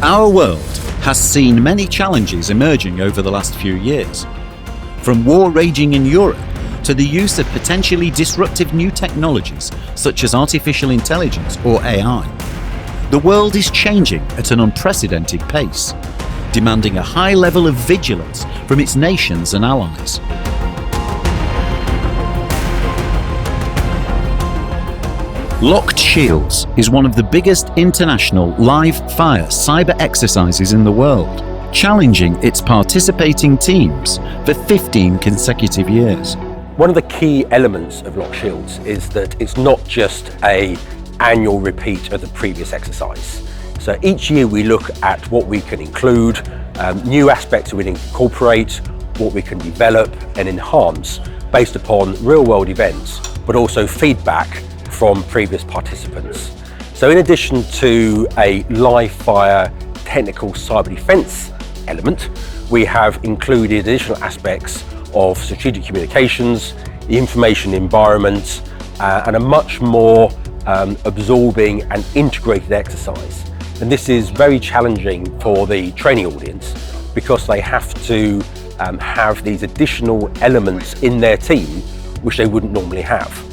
Our world has seen many challenges emerging over the last few years. From war raging in Europe to the use of potentially disruptive new technologies such as artificial intelligence or AI. The world is changing at an unprecedented pace, demanding a high level of vigilance from its nations and allies. Locked Shields is one of the biggest international live-fire cyber exercises in the world, challenging its participating teams for 15 consecutive years. One of the key elements of Locked Shields is that it's not just an annual repeat of the previous exercise. So each year we look at what we can include, new aspects we can incorporate, what we can develop and enhance based upon real-world events, but also feedback from previous participants. So in addition to a live-fire technical cyber defense element, we have included additional aspects of strategic communications, the information environment, and a much more absorbing and integrated exercise. And this is very challenging for the training audience because they have to have these additional elements in their team which they wouldn't normally have.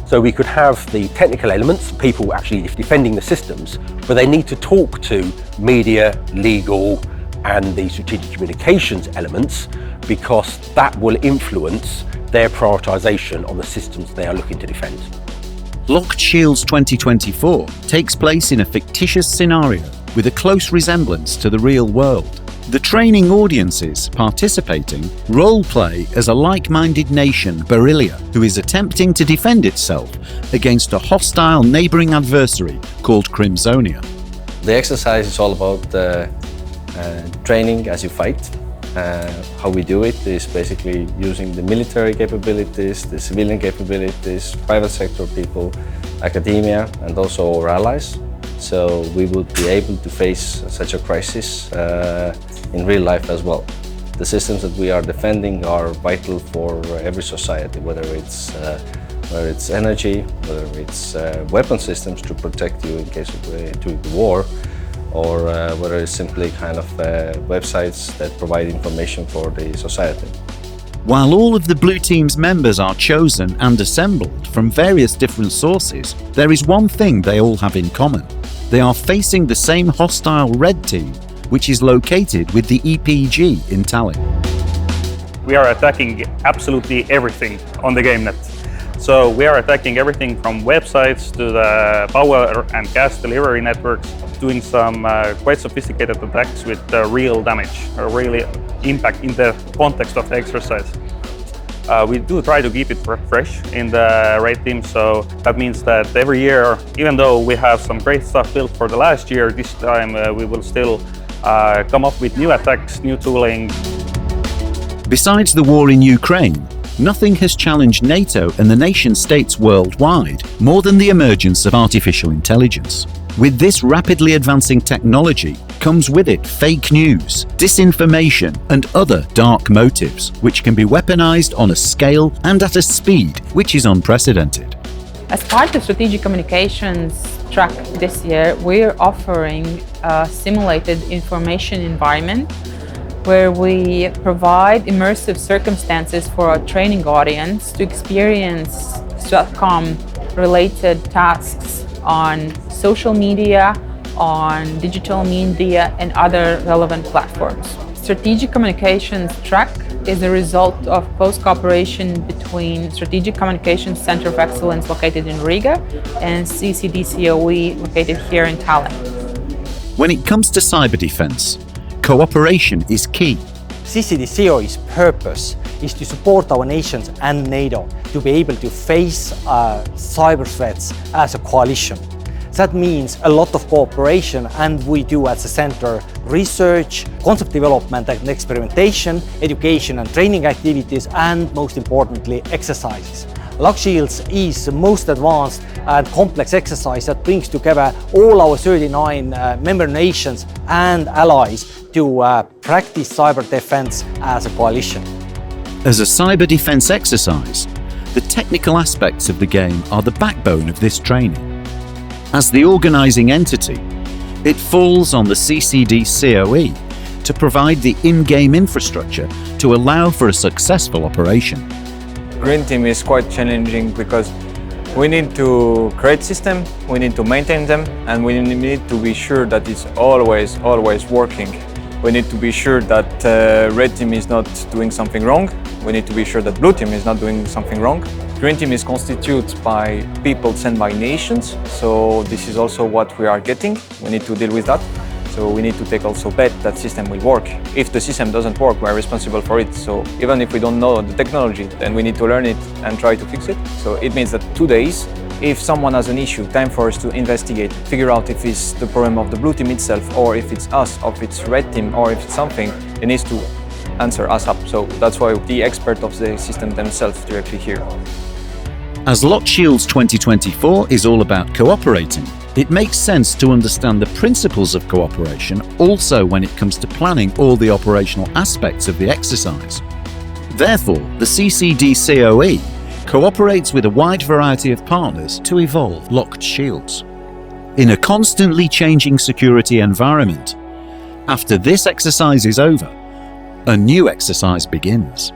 So we could have the technical elements, people actually defending the systems, but they need to talk to media, legal, and the strategic communications elements because that will influence their prioritization on the systems they are looking to defend. Locked Shields 2024 takes place in a fictitious scenario with a close resemblance to the real world. The training audiences participating role-play as a like-minded nation, Tellija, who is attempting to defend itself against a hostile neighbouring adversary called Crimsonia. The exercise is all about training as you fight. How we do it is basically using the military capabilities, the civilian capabilities, private sector people, academia, and also our allies. So we would be able to face such a crisis in real life as well. The systems that we are defending are vital for every society, whether it's energy, whether it's weapon systems to protect you in case of during the war, or whether it's simply kind of websites that provide information for the society. While all of the Blue Team's members are chosen and assembled from various different sources, there is one thing they all have in common. They are facing the same hostile Red Team, which is located with the EPG in Tallinn. We are attacking absolutely everything on the game net. So we are attacking everything from websites to the power and gas delivery networks, doing some quite sophisticated attacks with real damage, or really impact in the context of the exercise. We do try to keep it fresh in the raid team, so that means that every year, even though we have some great stuff built for the last year, this time we will still come up with new attacks, new tooling. Besides the war in Ukraine, nothing has challenged Nato and the nation-states worldwide more than the emergence of artificial intelligence. With this rapidly advancing technology comes with it fake news, disinformation, and other dark motives, which can be weaponized on a scale and at a speed which is unprecedented. As part of strategic communications track this year, we're offering a simulated information environment where we provide immersive circumstances for our training audience to experience STRATCOM-related tasks on social media, on digital media, and other relevant platforms. Strategic communications track is a result of close cooperation between Strategic Communications Center of Excellence located in Riga and CCDCOE located here in Tallinn. When it comes to cyber defense, cooperation is key. CCDCOE's purpose is to support our nations and NATO to be able to face cyber threats as a coalition. That means a lot of cooperation, and we do at the center research, concept development and experimentation, education and training activities, and most importantly, exercises. Locked Shields is the most advanced and complex exercise that brings together all our 39 member nations and allies to practice cyber defense as a coalition. As a cyber defense exercise, the technical aspects of the game are the backbone of this training. As the organizing entity, It falls on the CCD COE to provide the in-game infrastructure to allow for a successful operation. Green team is quite challenging because we need to create system, we need to maintain them, and we need to be sure that it's always working. We need to be sure that red team is not doing something wrong. We need to be sure that blue team is not doing something wrong. Green team is constituted by people sent by nations, so this is also what we are getting. We need to deal with that. So we need to take also bet that system will work. If the system doesn't work, we are responsible for it. So even if we don't know the technology, then we need to learn it and try to fix it. So it means that 2 days, if someone has an issue, time for us to investigate, figure out if it's the problem of the blue team itself, or if it's us, or if it's red team, or if it's something, it needs to answer us up. So that's why the expert of the system themselves directly here. As LockShields 2024 is all about cooperating, it makes sense to understand the principles of cooperation also when it comes to planning all the operational aspects of the exercise. Therefore, the CCD COE cooperates with a wide variety of partners to evolve locked shields. In a constantly changing security environment, after this exercise is over, a new exercise begins.